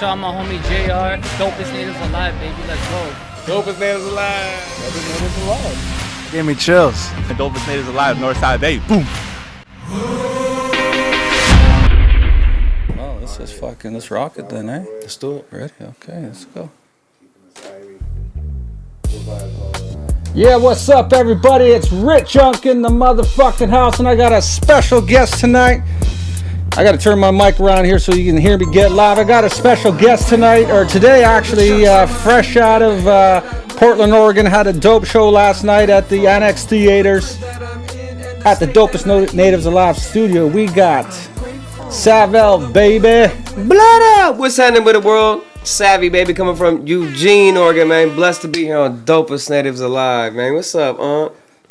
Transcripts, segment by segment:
shout out my homie JR. Dopest Natives Alive, baby. Let's go. Dopest Natives Alive. Dopest Natives Alive. Give me chills. Dopest Natives Alive, Northside Bay. Boom. Well, let's rock it then, eh? Let's do it. Ready? Okay, let's go. Yeah, what's up, everybody? It's Rich Unk in the motherfucking house, and I got a special guest tonight. I got to turn my mic around here so you can hear me get loud. I got a special guest tonight, or today actually, fresh out of Portland, Oregon. Had a dope show last night at the Annex Theaters at the Dopest Natives Alive studio. We got Savelle, baby. Blood up! What's happening with the world? Savvy, baby, coming from Eugene, Oregon, man. Blessed to be here on Dopest Natives Alive, man. What's up,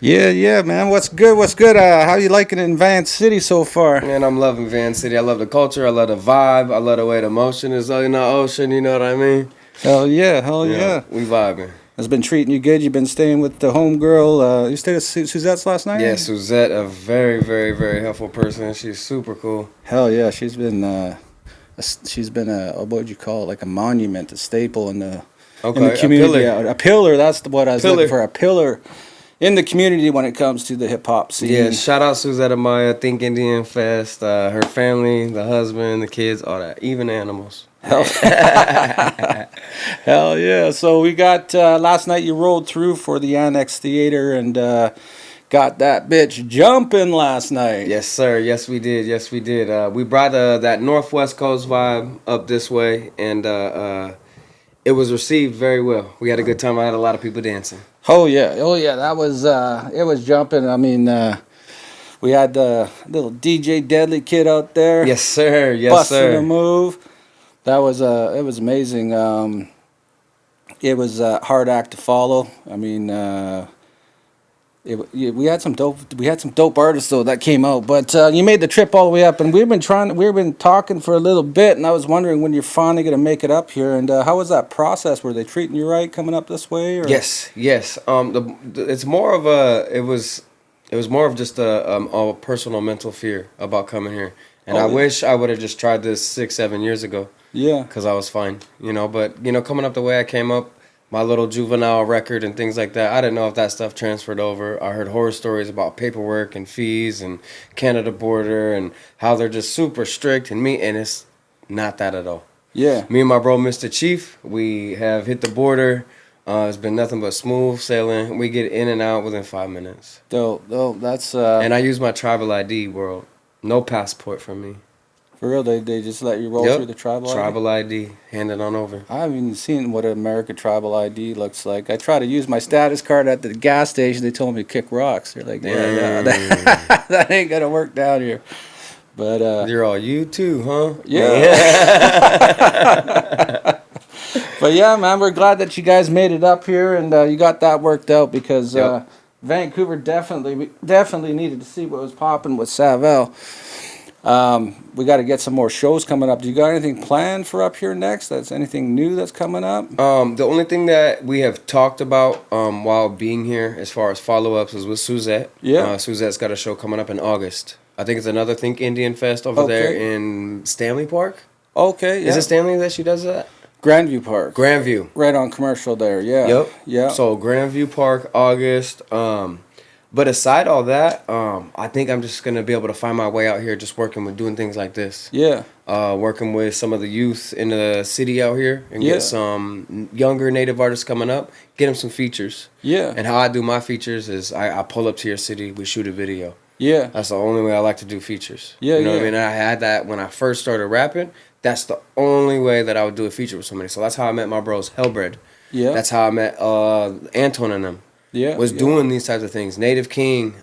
Yeah, man. What's good? How you liking it in Van City so far? Man, I'm loving Van City. I love the culture. I love the vibe. I love the way the motion is in the ocean. You know what I mean? Hell yeah. We vibing. Has been treating you good. You've been staying with the homegirl. You stayed at Suzette's last night? Yeah, Suzette, a very, very, very helpful person. She's super cool. Hell yeah. She's been a what would you call it? Like a monument, a staple in the community. A pillar. That's what I was looking for. A pillar in the community when it comes to the hip hop scene. Yeah, shout out Suzette Amaya, Think Indian Fest, her family, the husband, the kids, all that, even the animals. Hell yeah. So we got, last night you rolled through for the Annex Theater and got that bitch jumping last night. Yes, sir. Yes, we did. We brought that Northwest Coast vibe up this way, and it was received very well. We had a good time. I had a lot of people dancing. Oh yeah. That was it was jumping. I mean, we had the little DJ Deadly kid out there. Yes, sir. Busting a move. That was it was amazing. It was a hard act to follow. I mean, we had some dope artists though that came out. But you made the trip all the way up, and we've been talking for a little bit, and I was wondering when you're finally gonna make it up here. And how was that process? Were they treating you right coming up this way? Or? Yes. It's more of it was more of just a personal mental fear about coming here, and I wish I would have just tried this 6-7 years ago. Yeah. Because I was fine, but coming up the way I came up, my little juvenile record and things like that, I didn't know if that stuff transferred over. I heard horror stories about paperwork and fees and Canada border and how they're just super strict and it's not that at all. Yeah. Me and my bro, Mistachief, we have hit the border. It's been nothing but smooth sailing. We get in and out within 5 minutes. Dope, that's... And I use my tribal ID, world. No passport from me. For real, they just let you roll through the tribal ID? Tribal ID, hand it on over. I haven't even seen what an American tribal ID looks like. I tried to use my status card at the gas station. They told me to kick rocks. They're like, yeah, that ain't going to work down here. But you're all you too, huh? Yeah. But yeah, man, we're glad that you guys made it up here and you got that worked out because Vancouver definitely needed to see what was popping with Savelle. We got to get some more shows coming up. Do you got anything planned for up here next? That's anything new that's coming up? The only thing that we have talked about while being here as far as follow-ups is with Suzette. Yeah. Suzette's got a show coming up in August. I think it's another Think Indian Fest over there in Stanley Park. Okay, yeah. Is it Stanley that she does that? Grandview Park. Grandview. Right on Commercial there, yeah. Yep. Yeah. So Grandview Park, August. But aside all that, I think I'm just going to be able to find my way out here just doing things like this. Yeah. Working with some of the youth in the city out here and get some younger native artists coming up, get them some features. Yeah. And how I do my features is I pull up to your city, we shoot a video. Yeah. That's the only way I like to do features. Yeah, you know what I mean? I had that when I first started rapping. That's the only way that I would do a feature with somebody. So that's how I met my bros, Hellbred. Yeah. That's how I met Anton and them. Yeah. Was doing these types of things. Native King,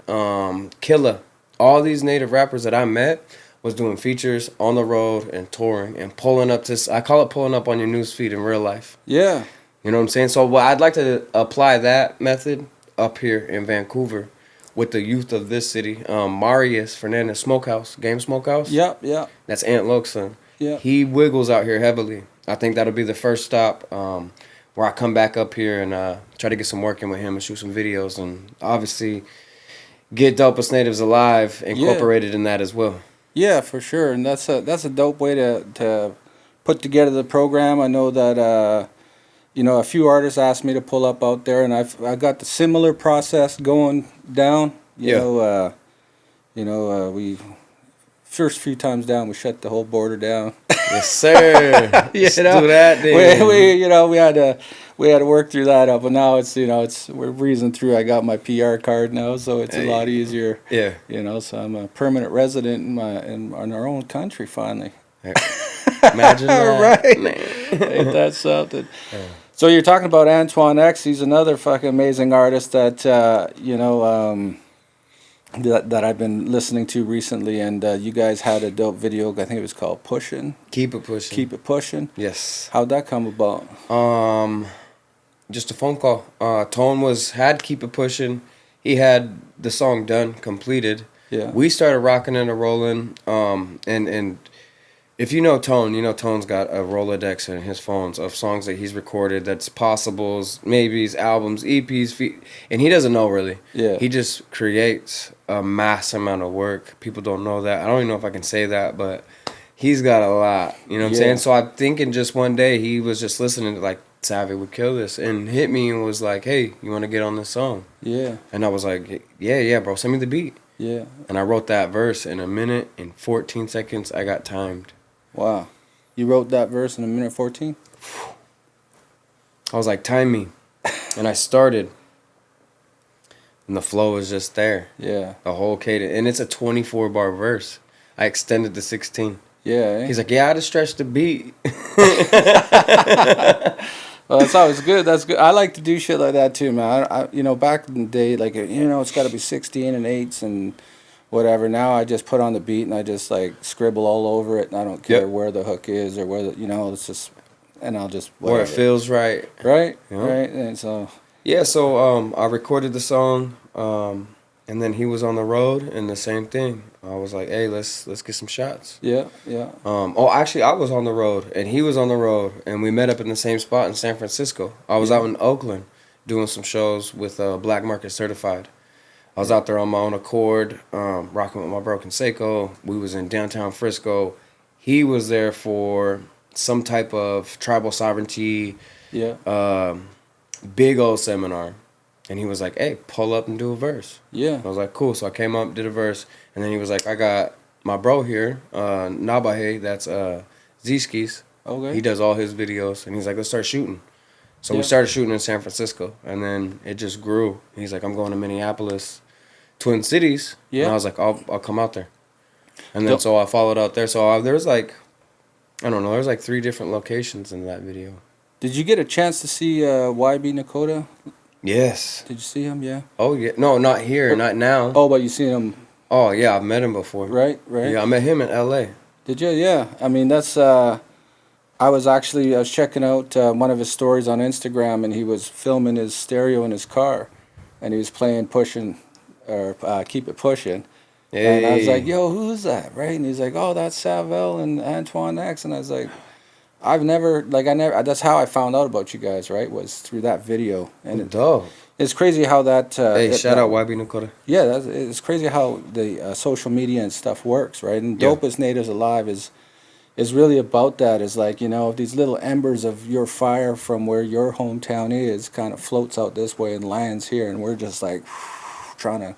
Killa, all these native rappers that I met was doing features on the road and touring and pulling up to, I call it pulling up on your news feed in real life. Yeah. You know what I'm saying? So I'd like to apply that method up here in Vancouver with the youth of this city. Marius Fernandez Smokehouse, Game Smokehouse. Yep, yeah. That's Aunt Loke's son. Yeah. He wiggles out here heavily. I think that'll be the first stop where I come back up here and try to get some work in with him and shoot some videos and obviously get Dopest Natives Alive incorporated in that as well. Yeah, for sure. And that's a dope way to put together the program. I know that you know, a few artists asked me to pull up out there, and I got the similar process going down. You know, we first few times down, we shut the whole border down. Yes, sir. Let's do that then. We had to work through that up, but now we're breezing through. I got my PR card now, so it's a lot easier. Yeah. You know, so I'm a permanent resident in our own country finally. Imagine that. Right? Ain't that something? Yeah. So you're talking about Antoine X. He's another fucking amazing artist that that I've been listening to recently, and you guys had a dope video. I think it was called "Pushin'." Keep it pushing. Keep it pushing. Yes. How'd that come about? Just a phone call. Tone had Keep It Pushing. He had the song done, completed. Yeah. We started rocking and rolling. And if you know Tone's got a Rolodex in his phones of songs that he's recorded, that's possibles, maybes, albums, EPs, and he doesn't know really. Yeah. He just creates a mass amount of work. People don't know that. I don't even know if I can say that, but he's got a lot. You know what I'm saying? So I'm thinking just one day he was just listening to like Savelle would kill this and hit me and was like, "Hey, you want to get on this song?" Yeah. And I was like, "Yeah, bro, send me the beat." Yeah. And I wrote that verse in a minute and 14 seconds. I got timed. Wow. You wrote that verse in a minute 14? I was like, time me. And I started. And the flow was just there. Yeah. The whole cadence. And it's a 24-bar verse. I extended to 16. Yeah. Eh? He's like, yeah, I had to stretch the beat. Well, that's always good. That's good. I like to do shit like that too, man. I back in the day, like, it's got to be 16 and 8s and whatever. Now I just put on the beat and I just like scribble all over it, and I don't care where the hook is or where it's just, and I'll just where it feels right. Right. Yep. Right. And so I recorded the song, and then he was on the road, and the same thing. I was like, hey, let's get some shots. Yeah. Actually, I was on the road and he was on the road, and we met up in the same spot in San Francisco. I was out in Oakland doing some shows with Black Market Certified. I was out there on my own accord, rocking with my broken Seiko. We was in downtown Frisco. He was there for some type of tribal sovereignty, big old seminar. And he was like, hey, pull up and do a verse. Yeah. I was like, cool. So I came up, did a verse. And then he was like, I got my bro here, Nabahe, that's Z-Skis. Okay. He does all his videos. And he's like, let's start shooting. So we started shooting in San Francisco. And then it just grew. He's like, I'm going to Minneapolis, Twin Cities. Yeah. And I was like, I'll come out there. And then so I followed out there. So there was like, I don't know, there was like 3 different locations in that video. Did you get a chance to see YB Nakota? Yes. Did you see him? Yeah. Oh, yeah. No, not here, not now. Oh, but you seen him. Oh, yeah, I've met him before. Right. Yeah, I met him in L.A. Did you? Yeah. I mean, that's... I was checking out one of his stories on Instagram, and he was filming his stereo in his car, and he was playing Keep It Pushing. Hey. And I was like, yo, who's that? Right? And he's like, oh, that's Savelle and Antoine X. And I was like, that's how I found out about you guys, right? Was through that video. And it's crazy how that... shout out YB Nakota. Yeah, it's crazy how the social media and stuff works, right? And Dopest Natives Alive is really about that. Is like, these little embers of your fire from where your hometown is kind of floats out this way and lands here, and we're just like trying to,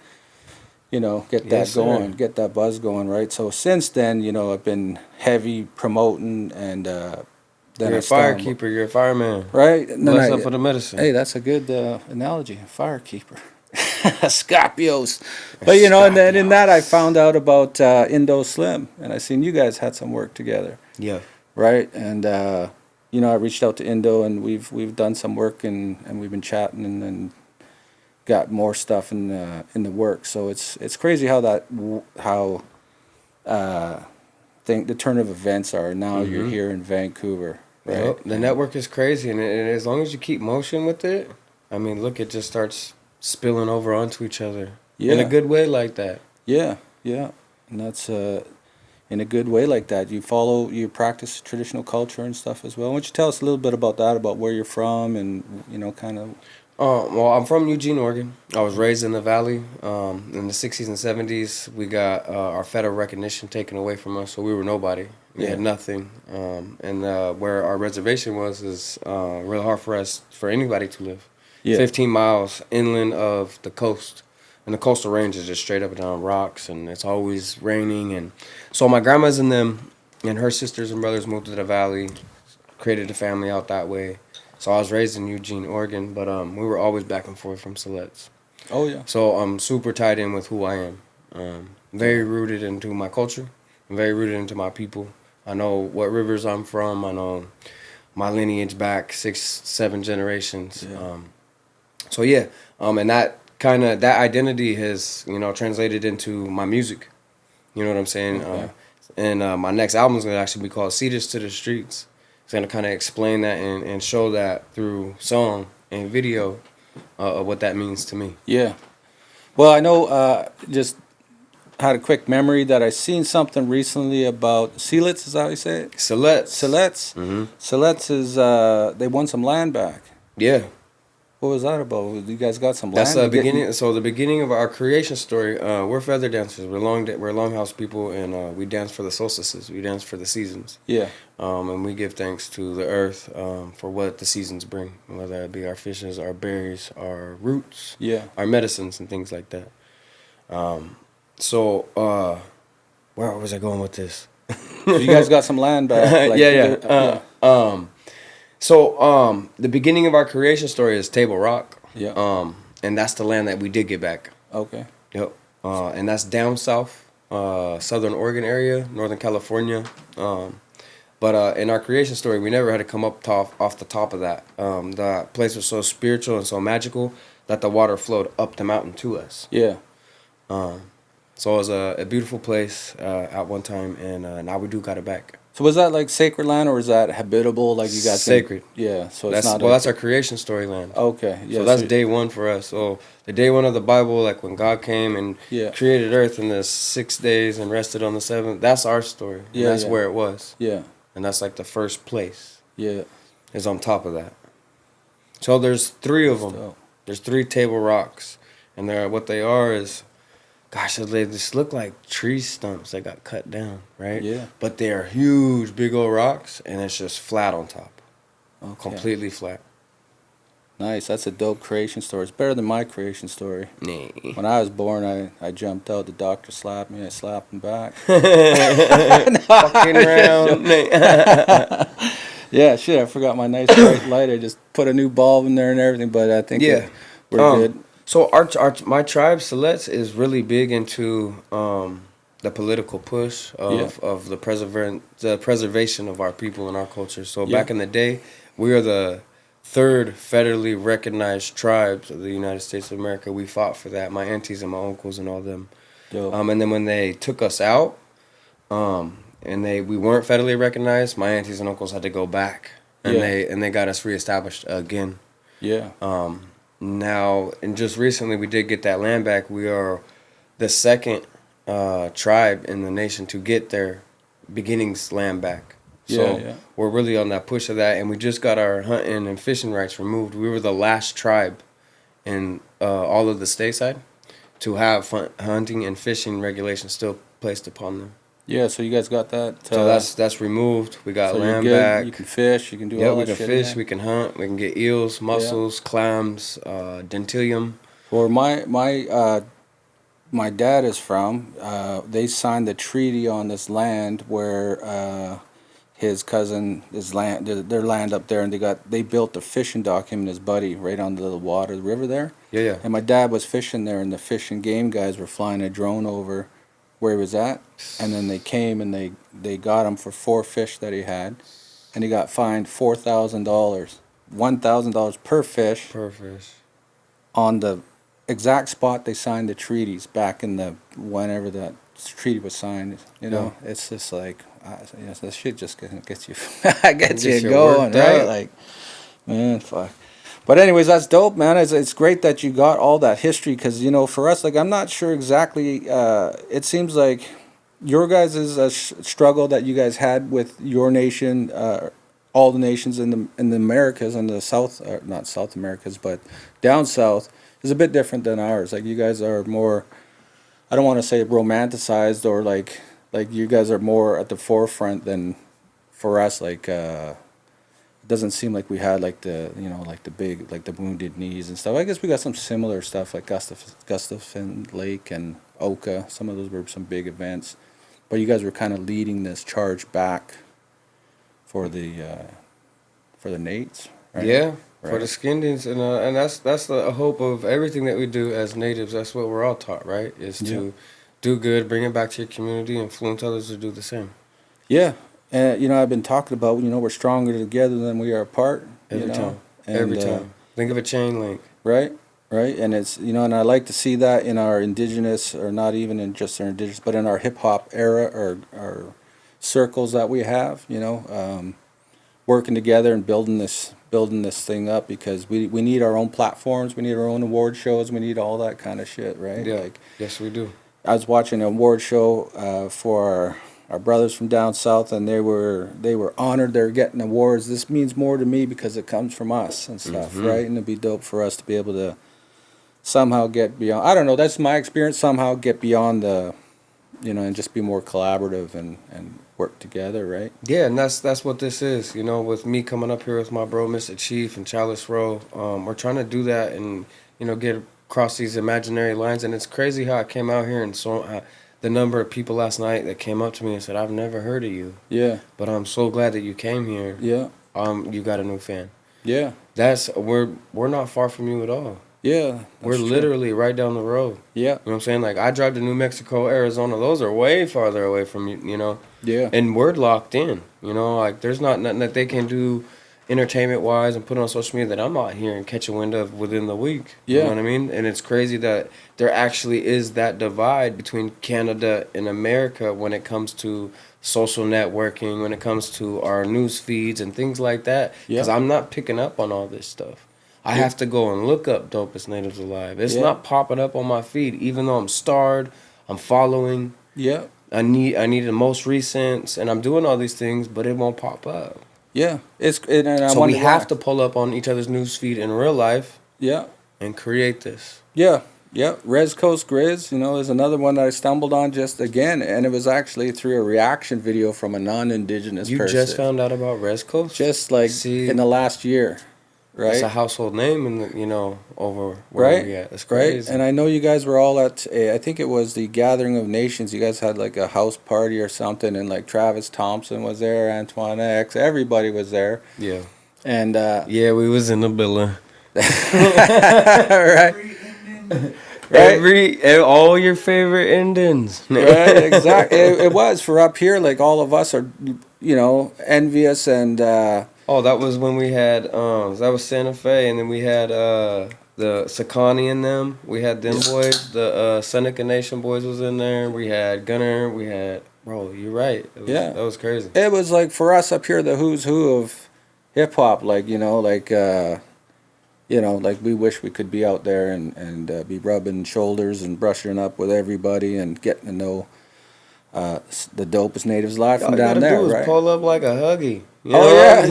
get that going, get that buzz going, right? So since then, I've been heavy promoting, and then you're a firekeeper, you're a fireman, right? And bless up for the medicine. Hey, that's a good analogy, firekeeper. Scorpios. But and then in that I found out about Indo Slim, and I seen you guys had some work together. Yeah. Right? And I reached out to Indo, and we've done some work, and we've been chatting, and got more stuff in the work. So it's crazy how the turn of events are. Now you're here in Vancouver, right? Yep. The network is crazy, and as long as you keep motion with it, I mean, look, it just starts spilling over onto each other in a good way like that. Yeah, and that's in a good way like that. You practice traditional culture and stuff as well. Why don't you tell us a little bit about that, about where you're from, and kind of. Well, I'm from Eugene, Oregon. I was raised in the valley. In the 60s and 70s, we got our federal recognition taken away from us, so we were nobody. We had nothing. And where our reservation was is real hard for anybody to live. 15 miles inland of the coast. And the coastal range is just straight up and down rocks, and it's always raining. And so my grandma's and them and her sisters and brothers moved to the valley, created a family out that way. So I was raised in Eugene, Oregon, but we were always back and forth from Siletz. Oh, yeah. So I'm super tied in with who I am. Very rooted into my culture. I'm very rooted into my people. I know what rivers I'm from. I know my lineage back 6, 7 generations. Yeah. So yeah, and that identity has, translated into my music. You know what I'm saying? Okay. And my next album is going to actually be called Cedars to the Streets. It's going to kind of explain that and show that through song and video of what that means to me. Yeah. Well, I know, just had a quick memory that I seen something recently about Siletz, is that how you say it? Siletz. Siletz. Mm-hmm. Siletz is, they won some land back. Yeah. What was that about? You guys got some That's land? the beginning. So the beginning of our creation story. We're feather dancers. We're longhouse people, and we dance for the solstices. We dance for the seasons. Yeah. And we give thanks to the earth for what the seasons bring, whether it be our fishes, our berries, our roots, our medicines, and things like that. So where was I going with this? So you guys got some land back. Like, So the beginning of our creation story is Table Rock. Yeah. And that's the land that we did get back. Okay. Yep. And that's down south, southern Oregon area, Northern California. But in our creation story, we never had to come up off the top of that. The place was so spiritual and so magical that the water flowed up the mountain to us. Yeah. So it was a beautiful place at one time, and now we do got it back. So was that like sacred land, or is that habitable? Like you guys sacred? Yeah. So That's it's not. that's our creation story land. Okay. Yeah. So that's day one for us. So the day one of the Bible, like when God came and created earth in the 6 days and rested on the seventh, that's our story. Yeah. That's where it was. Yeah. And that's like the first place. Yeah. Is on top of that. So there's 3 of them. Dope. There's 3 table rocks. And what they are is, gosh, they just look like tree stumps that got cut down, right? Yeah. But they're huge, big old rocks, and it's just flat on top. Okay. Completely flat. Nice. That's a dope creation story. It's better than my creation story. Nah. When I was born, I jumped out. The doctor slapped me. I slapped him back. Fucking around. Yeah, shit. I forgot my nice bright light. I just put a new bulb in there and everything. But I think we're good. So my tribe, Siletz, is really big into the political push of the preservation of our people and our culture. So back in the day, we are the 3rd federally recognized tribes of the United States of America. We fought for that. My aunties and my uncles and all them. And then when they took us out, and we weren't federally recognized, my aunties and uncles had to go back, and they got us reestablished again. Yeah. Now, and just recently we did get that land back. We are the 2nd tribe in the nation to get their beginnings land back. So we're really on that push of that, and we just got our hunting and fishing rights removed. We were the last tribe in all of the stateside to have hunting and fishing regulations still placed upon them. Yeah, so you guys got that. So that's removed. We got land back. You can fish. You can do all that shit. Yeah, we can fish. We can hunt. We can get eels, mussels, clams, dentilium. Where my dad is from, they signed the treaty on this land where his cousin their land up there, and they built a fishing dock, him and his buddy, right on the water, the river there. Yeah. And my dad was fishing there, and the fish and game guys were flying a drone over where he was at, and then they came and they got him for 4 fish that he had, and he got fined $4,000, $1,000 per fish. On the exact spot they signed the treaties back in whenever that treaty was signed. It's just like that shit just gets you gets you going, right? Like, man, fuck. But anyways, that's dope, man. It's great that you got all that history, because, for us, like, I'm not sure exactly. It seems like your guys' struggle that you guys had with your nation all the nations in the Americas and the South, not South Americas, but down south is a bit different than ours. Like you guys are more, I don't want to say romanticized or like you guys are more at the forefront than for us. Like it doesn't seem like we had like the like the big like the Wounded Knees and stuff. I guess we got some similar stuff like Gustafson Lake and Oka. Some of those were some big events, but you guys were kind of leading this charge back for the Nates, right? Yeah, Right. for the Skindians, and that's the hope of everything that we do as natives. That's what we're all taught, right? Is to do good, bring it back to your community, influence others to do the same. Yeah, and I've been talking about we're stronger together than we are apart. Every time. Think of a chain link. Right, and it's and I like to see that in our indigenous, or not even in just our indigenous, but in our hip hop era or our circles that we have. Working together and building this thing up, because we need our own platforms, we need our own award shows, we need all that kind of shit, right? Yeah. Like, yes, we do. I was watching an award show for our brothers from down south, and they were honored. They're getting awards. This means more to me because it comes from us and stuff, right? And it'd be dope for us to be able to somehow get beyond. I don't know. That's my experience. Somehow get beyond the, and just be more collaborative and work together, right? Yeah, and that's what this is. With me coming up here with my bro, Mistachief and Chalice Row, we're trying to do that and get across these imaginary lines. And it's crazy how I came out here and so the number of people last night that came up to me and said, "I've never heard of you." Yeah. But I'm so glad that you came here. Yeah. You got a new fan. Yeah. We're not far from you at all. Yeah. We're literally right down the road. Yeah. You know what I'm saying? Like, I drive to New Mexico, Arizona. Those are way farther away from you, Yeah. And we're locked in, Like, there's not nothing that they can do entertainment-wise and put on social media that I'm not here and catch a wind of within the week. Yeah. You know what I mean? And it's crazy that there actually is that divide between Canada and America when it comes to social networking, when it comes to our news feeds and things like that. Because I'm not picking up on all this stuff. I have to go and look up Dopest Natives Alive. It's not popping up on my feed, even though I'm starred, I'm following. Yeah. I need the most recent, and I'm doing all these things, but it won't pop up. Yeah. So we have to pull up on each other's news feed in real life. Yeah. And create this. Yeah. Yeah. Res Coast Grizz, is another one that I stumbled on just again, and it was actually through a reaction video from a non-indigenous person. You just found out about Res Coast? Just like in the last year. Right. It's a household name, over where we at. It's crazy. Right. And I know you guys were all at, I think it was the Gathering of Nations. You guys had like a house party or something, and like Travis Thompson was there, Antoine X, everybody was there. Yeah. And yeah, we was in the building. Right. All your favorite Indians. Right. Exactly. It was for up here. Like all of us are, envious and. Oh, that was when we had that was Santa Fe, and then we had the Sakani in them. We had them boys. The Seneca Nation boys was in there. We had Gunner. We had you're right. That was crazy. It was like for us up here, the who's who of hip hop. Like like we wish we could be out there and be rubbing shoulders and brushing up with everybody and getting to know the Dopest Natives live from down there. Right? Pull up like a huggy. Yeah.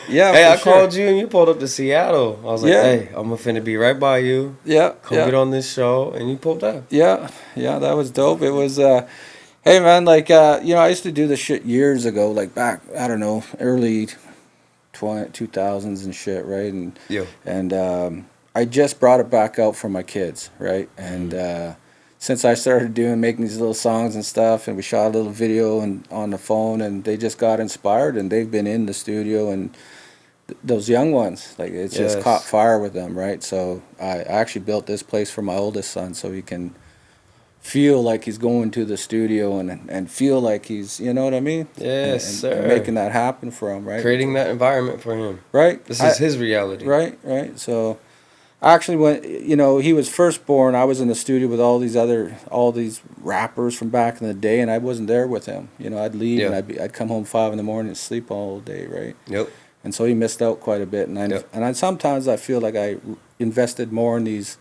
Hey, I called you and you pulled up to Seattle. I was like, hey, I'm finna be right by you. Yeah. Come get on this show, and you pulled up. Yeah, that was dope. It was, hey man, like I used to do this shit years ago, like back, I don't know, early 2000s and shit, right? And I just brought it back out for my kids, right? And since I started making these little songs and stuff, and we shot a little video on the phone, and they just got inspired, and they've been in the studio, and those young ones, like it's just caught fire with them, right? So I actually built this place for my oldest son, so he can feel like he's going to the studio and feel like he's, you know what I mean? Yes, sir. And making that happen for him, right? Creating that environment for him. Right. This is his reality. Right. So. Actually, when he was first born, I was in the studio with all these rappers from back in the day, and I wasn't there with him. I'd leave and I'd come home 5 a.m. and sleep all day, right? Yep. And so he missed out quite a bit, and sometimes I feel like I invested more in these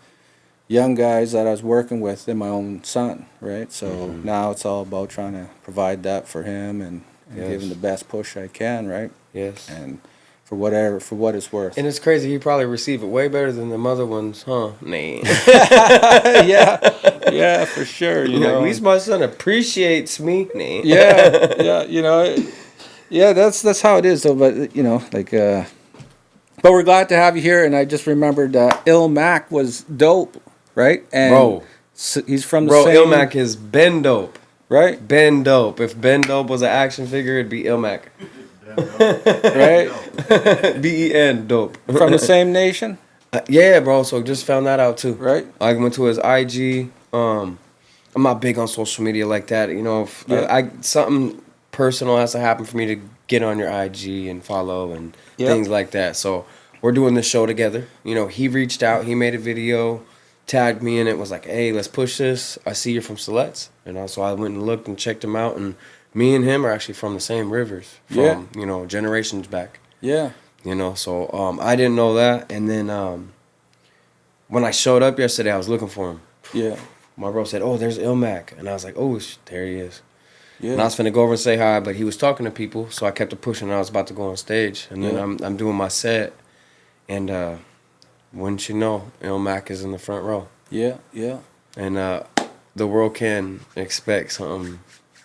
young guys that I was working with than my own son, right? So now it's all about trying to provide that for him and Yes. give him the best push I can, right? Yes. And for what it's worth. And it's crazy. He probably received it way better than the other ones, huh? Nah. yeah, for sure. You know, at least my son appreciates me. Nah. yeah, you know, yeah. That's how it is, though. But you know, like, but we're glad to have you here. And I just remembered Il Mac was dope, right? And Bro. he's from the Bro, same. Ilmac is Ben Dope. Right? Ben Dope. If Ben Dope was an action figure, it'd be Ilmac. Right? Ben Dope. From the same nation? Yeah, bro. So just found that out too. Right? I went to his IG. I'm not big on social media like that. You know, if something personal has to happen for me to get on your IG and follow and things like that. So we're doing this show together. You know, he reached out. He made a video, tagged me in it. Was like, hey, let's push this. I see you're from Siletz. And so I went and looked and checked him out. And me and him are actually from the same rivers. From, you know, generations back. Yeah. You know, so I didn't know that. And then when I showed up yesterday, I was looking for him. Yeah. My bro said, oh, there's Ilmac. And I was like, oh, there he is. Yeah. And I was finna go over and say hi, but he was talking to people, so I kept it pushing. And I was about to go on stage. And then I'm doing my set. And wouldn't you know, Ilmac is in the front row. Yeah, yeah. And the world can expect something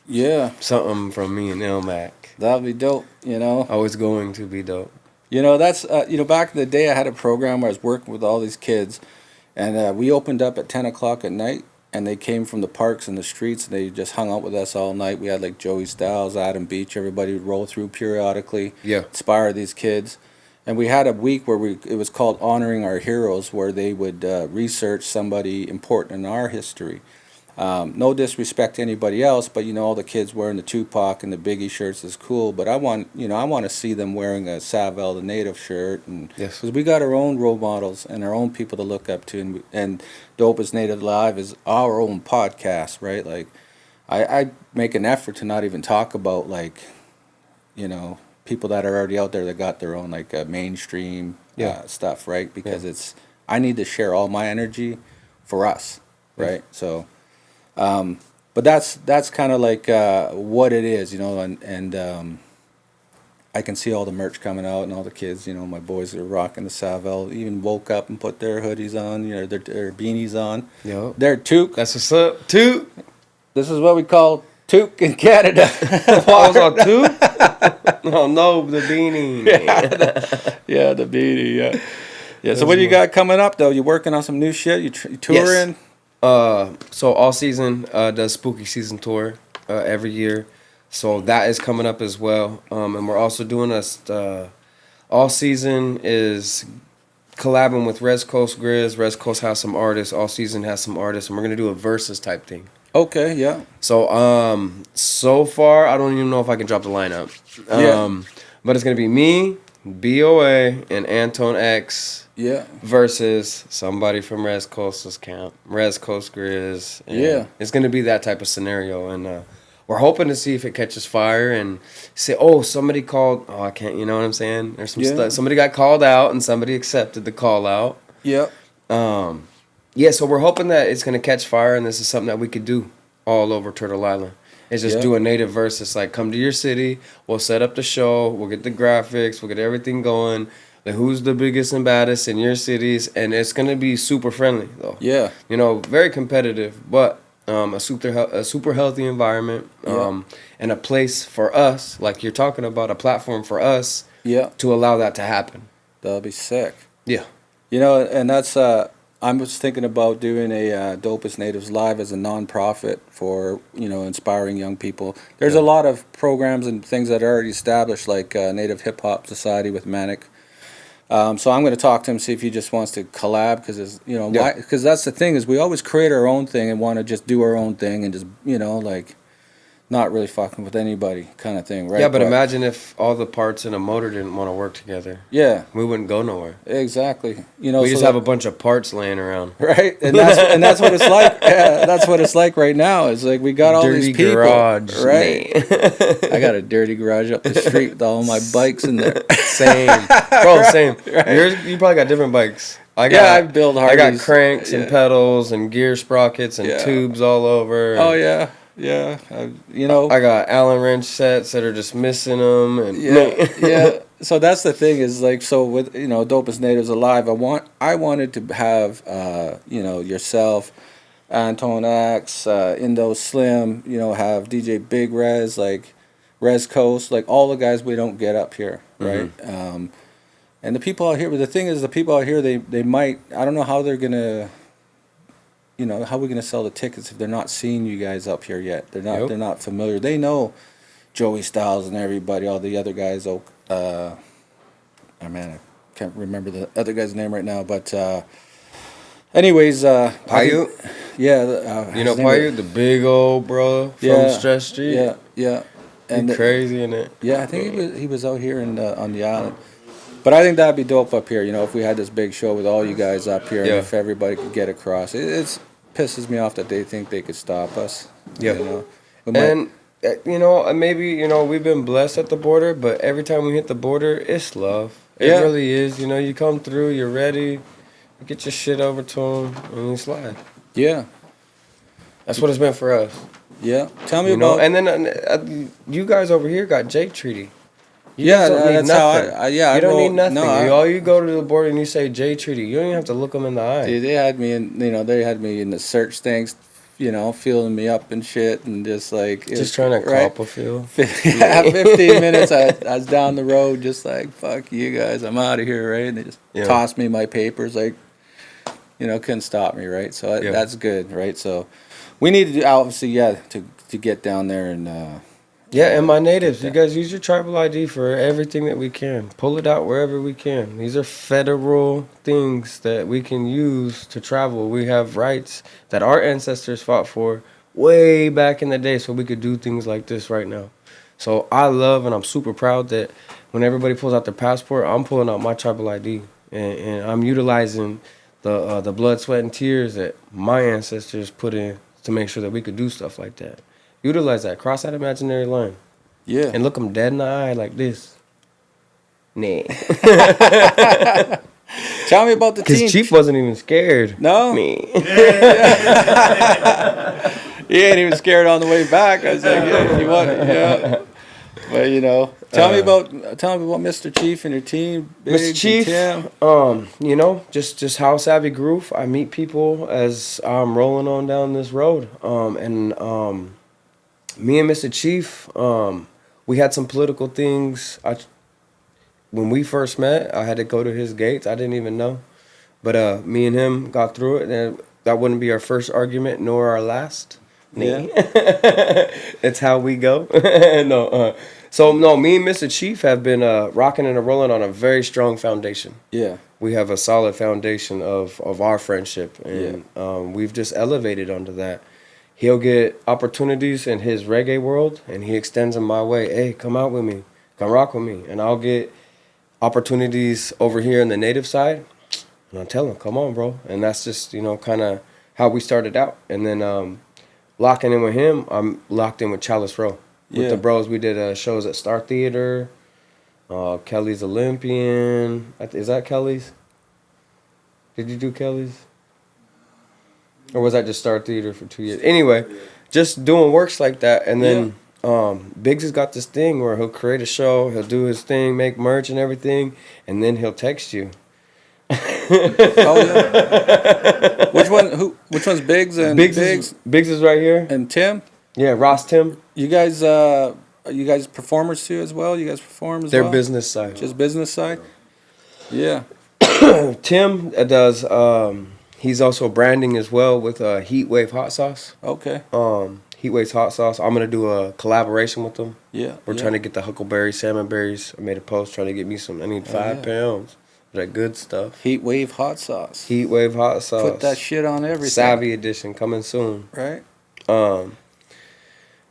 from me and Ilmac. That'd be dope, you know. Oh, it's going to be dope. You know, that's, you know, back in the day I had a program where I was working with all these kids, and we opened up at 10 o'clock at night, and they came from the parks and the streets, and they just hung out with us all night. We had like Joey Styles, Adam Beach, everybody would roll through periodically, inspire these kids. And we had a week where it was called Honoring Our Heroes, where they would research somebody important in our history. No disrespect to anybody else, but you know, all the kids wearing the Tupac and the Biggie shirts is cool. But I want to see them wearing a Savelle Tha Native shirt, and because we got our own role models and our own people to look up to, and Dopest Native Live is our own podcast, right? Like, I make an effort to not even talk about, like, you know, people that are already out there that got their own like mainstream stuff, right? Because I need to share all my energy for us, right? So. But that's kind of like what it is, you know, and I can see all the merch coming out and all the kids, you know, my boys are rocking the Savelle, even woke up and put their hoodies on, you know, their beanies on. Yep. They're toque. That's what's up. Toque. This is what we call toque in Canada. I was on toque? Oh, no, the beanie. Yeah, the beanie, yeah. Yeah, so what do you got coming up, though? You working on some new shit? You touring? Yes. So All Season does Spooky Season Tour every year, so that is coming up as well. And we're also doing All Season is collabing with Res Coast Grizz. Res Coast has some artists. All Season has some artists, and we're gonna do a versus type thing. Okay, yeah. So so far I don't even know if I can drop the lineup. But it's gonna be me, BOA, and Anton X. Yeah. Versus somebody from Res Coast's camp, Res Coast Grizz. It's going to be that type of scenario. And we're hoping to see if it catches fire and say, oh, somebody called. Oh, I can't, you know what I'm saying? There's some stuff. Somebody got called out and somebody accepted the call out. Yeah. So we're hoping that it's going to catch fire and this is something that we could do all over Turtle Island. It's just do a native versus, like, come to your city, we'll set up the show, we'll get the graphics, we'll get everything going. Like, who's the biggest and baddest in your cities, and it's gonna be super friendly though. Yeah, you know, very competitive, but a super healthy environment, and a place for us, like you're talking about, a platform for us, to allow that to happen. That'll be sick. Yeah, you know, and that's I was thinking about doing a Dopest Natives Live as a non-profit for, you know, inspiring young people. There's a lot of programs and things that are already established, like Native Hip Hop Society with Manic. So I'm going to talk to him, see if he just wants to collab, because you know, because that's the thing, is we always create our own thing and want to just do our own thing and just, you know, like, not really fucking with anybody kind of thing, right? Yeah, but imagine if all the parts in a motor didn't want to work together. Yeah, we wouldn't go nowhere. Exactly. You know, we just have a bunch of parts laying around, right? And that's what it's like. Yeah, that's what it's like right now. It's like we got all dirty these people, garage, right? I got a dirty garage up the street with all my bikes in there. Same, bro. Same. Right. You probably got different bikes. I build Harleys. I got cranks and pedals and gear sprockets and tubes all over. Oh yeah. Yeah, you know. I got Allen wrench sets that are just missing them, and Yeah. So that's the thing is like, so with Dopest Natives Alive, I wanted to have yourself, Anton Axe, Indo Slim, have DJ Big Rez, like Rez Coast, like all the guys we don't get up here, right? And the people out here, but the thing is, the people out here, they might, I don't know how they're gonna, how are we gonna sell the tickets if they're not seeing you guys up here yet? They're not familiar. They know Joey Styles and everybody, all the other guys. Oh man, I can't remember the other guy's name right now. But anyways, Paiute. Yeah, you know Paiute, the big old bro from Stress Street. Yeah, and crazy in it. Yeah, I think he was out here on the island. But I think that'd be dope up here. If we had this big show with all you guys up here, and if everybody could get across, it pisses me off that they think they could stop us. Yeah, and maybe we've been blessed at the border, but every time we hit the border, it's love. It really is. You come through, you're ready, you get your shit over to them, and you slide. Yeah, that's what it's been for us. Yeah, tell me about. And then you guys over here got Jake Treaty. That's how you don't need nothing. All you go to the border and you say J Treaty. You don't even have to look them in the eye. Dude, they had me in the search things, feeling me up and shit, and just like trying to cop a feel. 15 minutes, I was down the road, just like fuck you guys, I'm out of here, right? And they just tossed me my papers, like couldn't stop me, right? So that's good, right? So we need to obviously to get down there and. And my natives, you guys use your tribal ID for everything that we can. Pull it out wherever we can. These are federal things that we can use to travel. We have rights that our ancestors fought for way back in the day so we could do things like this right now. So I love and I'm super proud that when everybody pulls out their passport, I'm pulling out my tribal ID. And I'm utilizing the blood, sweat, and tears that my ancestors put in to make sure that we could do stuff like that. Utilize that. Cross that imaginary line. Yeah. And look them dead in the eye like this. Nah. Tell me about the team. Because Chief wasn't even scared. No? Me. He ain't even scared on the way back. I was like, you want it? Yeah. But, tell me about Mr. Chief and your team. Mr. Chief, just how savvy groove. I meet people as I'm rolling on down this road. Me and Mr. Chief, we had some political things. When we first met, I had to go to his gates. I didn't even know. But me and him got through it, and that wouldn't be our first argument nor our last. Yeah. It's how we go. So, me and Mr. Chief have been rocking and rolling on a very strong foundation. Yeah. We have a solid foundation of our friendship, and we've just elevated onto that. He'll get opportunities in his reggae world, and he extends them my way. Hey, come out with me. Come rock with me. And I'll get opportunities over here in the native side, and I'll tell him, come on, bro. And that's just, kind of how we started out. And then locking in with him, I'm locked in with Chalice Row. With the bros, we did shows at Star Theater, Kelly's Olympian. Is that Kelly's? Did you do Kelly's? Or was that just Star Theater for 2 years? Anyway, just doing works like that. And then Biggs has got this thing where he'll create a show, he'll do his thing, make merch and everything, and then he'll text you. Which one's Biggs and Biggs is right here. And Tim? Yeah, Rasta Tim. You guys are you guys performers too as well? You guys perform as well? Their business side. Just business side? Yeah. Tim does he's also branding as well with Heat Wave Hot Sauce. Okay. Heat Wave's Hot Sauce. I'm gonna do a collaboration with them. Yeah. We're trying to get the huckleberry salmon berries. I made a post trying to get me some. I need 5 pounds. That good stuff. Heat Wave Hot Sauce. Heat Wave Hot Sauce. Put that shit on everything. Savvy edition coming soon. Right. So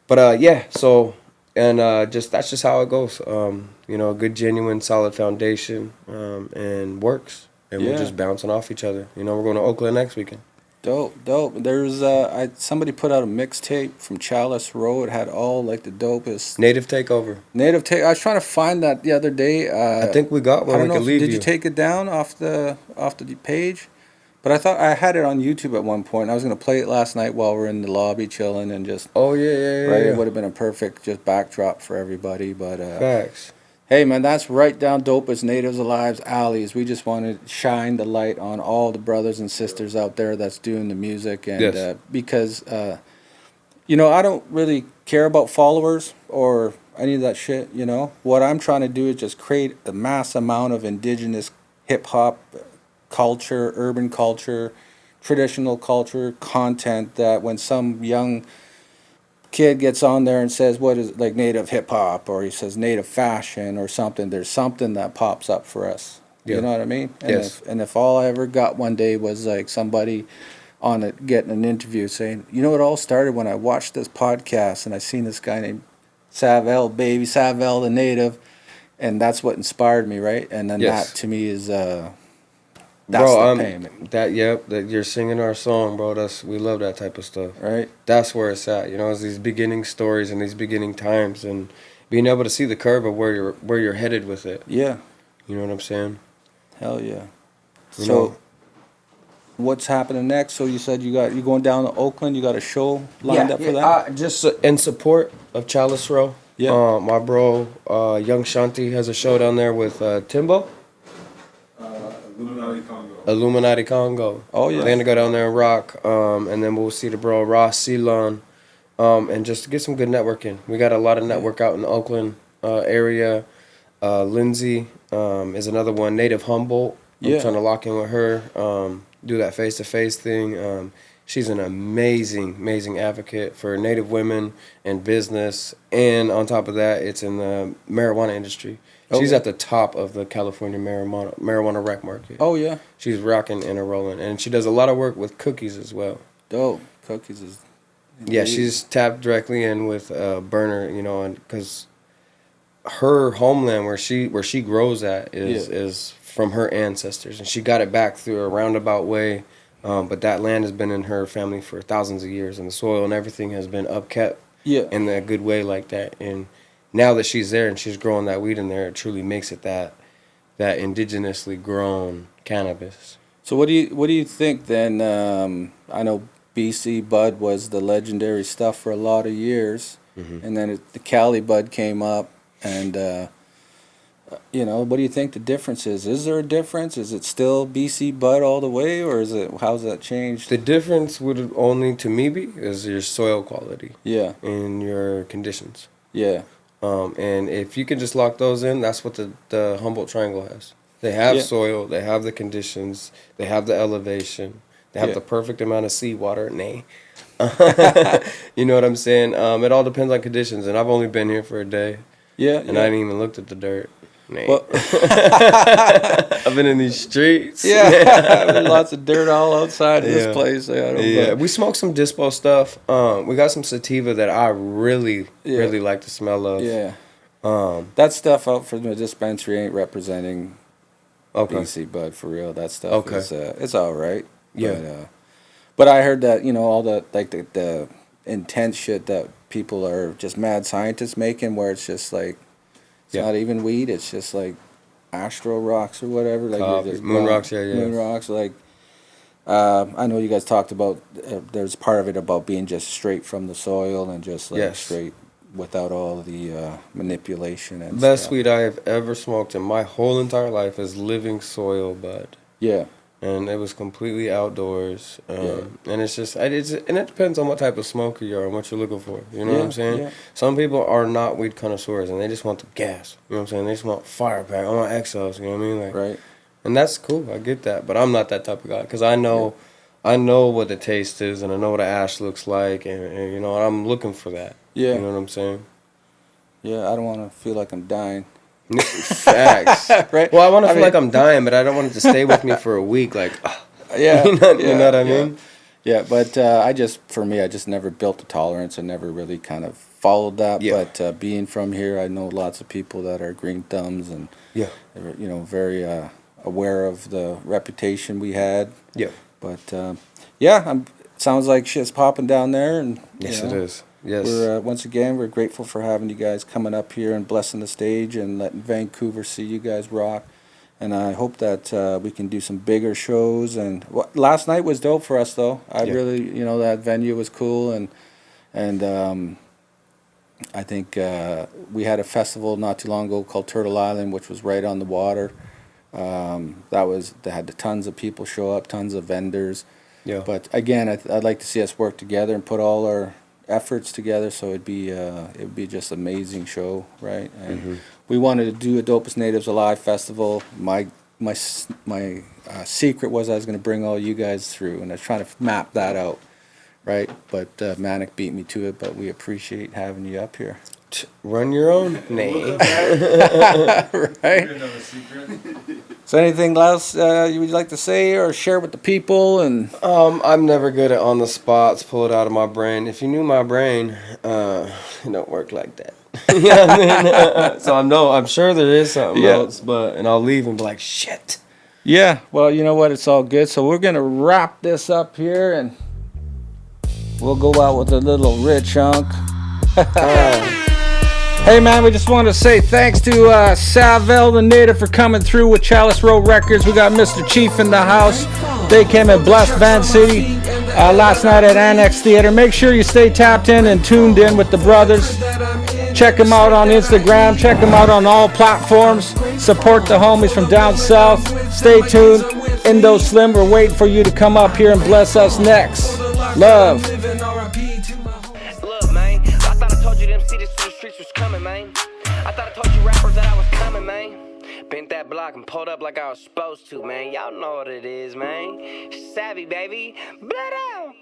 that's just how it goes. A good, genuine, solid foundation, and works. And we're just bouncing off each other. We're going to Oakland next weekend. Dope. There's somebody put out a mixtape from Chalice Row. It had all like the dopest Native Takeover. I was trying to find that the other day. I think we got one. Did you take it down off the page? But I thought I had it on YouTube at one point. I was going to play it last night while we're in the lobby chilling and just... Oh, yeah. Right? It would have been a perfect just backdrop for everybody, but... Facts. Hey, man, that's right down Dopest Natives Alive's alleys. We just want to shine the light on all the brothers and sisters out there that's doing the music. And Yes. Because, you know, I don't really care about followers or any of that shit, you know. What I'm trying to do is just create a mass amount of indigenous hip-hop culture, urban culture, traditional culture, content that when some young kid gets on there and says what is like native hip hop, or he says native fashion or something, there's something that pops up for us. Yeah. You know what I mean? And Yes. if all I ever got one day was like somebody on it getting an interview saying, you know, it all started when I watched this podcast and I seen this guy named Savelle Tha Native, and that's what inspired me, right? And then Yes. that to me is That's the payment, that you're singing our song, bro. We love that type of stuff. right? That's where it's at. You know, it's these beginning stories and these beginning times, and being able to see the curve of where you're headed with it. Yeah. You know what I'm saying? Hell yeah. You So, know. what's happening next? So you said you going down to Oakland. You got a show lined up for that. Just in support of Chalice Row. Yeah. My bro, Young Shanti has a show down there with Timbo. Illuminati Congo. Oh, yeah. They're gonna go down there and rock, and then we'll see the bro Ross Ceylon, and just get some good networking. We got a lot of network out in the Oakland area. Lindsay is another one. Native Humboldt. I'm Yeah. trying to lock in with her. Do that face-to-face thing. She's an amazing advocate for Native women and business, and on top of that, it's in the marijuana industry. She's Okay. at the top of the California marijuana rec market. Oh yeah. She's rocking and rolling, and she does a lot of work with cookies as well. Dope. Cookies is. Yeah, she's tapped directly in with Burner, you know, and because her homeland where she grows at is from her ancestors, and she got it back through a roundabout way. But that land has been in her family for thousands of years, and the soil and everything has been upkept in a good way like that. And now that she's there and she's growing that weed in there, it truly makes it that indigenously grown cannabis. So what do you think then? I know BC Bud was the legendary stuff for a lot of years, and then the Cali Bud came up, and you know, what do you think the difference is? Is there a difference? Is it still BC Bud all the way, or is it how's that changed? The difference would only to me be is your soil quality, and your conditions. And if you can just lock those in, that's what the Humboldt Triangle has. They have soil, they have the conditions, they have the elevation, they have the perfect amount of seawater. You know what I'm saying? It all depends on conditions, and I've only been here for a day. And I didn't even looked at the dirt. Well, I've been in these streets. There's lots of dirt all outside this place. We smoked some dispo stuff. We got some sativa that I really like the smell of. That stuff out from the dispensary ain't representing BC Bud for real. That stuff is it's all right. But I heard that, you know, all the like the intense shit that people are just mad scientists making, where it's just like it's not even weed, it's just like astro rocks or whatever, like moon rocks, moon rocks. Like I know you guys talked about there's part of it about being just straight from the soil and just like straight without all the manipulation and best stuff. weed I have ever smoked in my whole entire life is living soil bud. And it was completely outdoors, and it's just and it depends on what type of smoker you are and what you're looking for. You know what I'm saying? Some people are not weed connoisseurs and they just want the gas. You know what I'm saying? They just want fire pack. I want XOs. You know what I mean? Like, and that's cool. I get that, but I'm not that type of guy because I know what the taste is and I know what an ash looks like, and you know I'm looking for that. You know what I'm saying? I don't want to feel like I'm dying. Facts. Well, I want to feel like I'm dying, but I don't want it to stay with me for a week. Like, you know what I mean? But I just never built the tolerance. I never really kind of followed that. But being from here, I know lots of people that are green thumbs and you know, very aware of the reputation we had. But sounds like shit's popping down there, and yes, you know, it is. Yes. We're once again we're grateful for having you guys coming up here and blessing the stage and letting Vancouver see you guys rock. and I hope that we can do some bigger shows. And last night was dope for us, though. I really, you know, that venue was cool, and I think we had a festival not too long ago called Turtle Island, which was right on the water. They had tons of people show up, tons of vendors. Yeah. But again, I'd like to see us work together and put all our efforts together, so it'd be just amazing show, right? And we wanted to do a Dopest Natives Alive festival. My secret was I was going to bring all you guys through, and I was trying to map that out, right? But Manic beat me to it. But we appreciate having you up here. Run your own name. Right? So anything else you would like to say or share with the people? And I'm never good at on the spots, pull it out of my brain. If you knew my brain, it don't work like that. You know what I mean? So I'm sure there is something else, and I'll leave and be like, shit. Yeah, well, you know what? It's all good. So we're going to wrap this up here, and we'll go out with a little Rich Unk. Hey, man, we just want to say thanks to Savelle Tha Native for coming through with Chalice Row Records. We got Mr. Chief in the house. They came and blessed Van City last night at Annex Theater. Make sure you stay tapped in and tuned in with the brothers. Check them out on Instagram. Check them out on all platforms. Support the homies from down south. Stay tuned. Indo Slim, we're waiting for you to come up here and bless us next. Love. Look, man, I thought I told you them cities to the streets was coming, man. I thought I told you rappers that I was coming, man. Bent that block and pulled up like I was supposed to, man. Y'all know what it is, man. Savvy, baby. Blood out.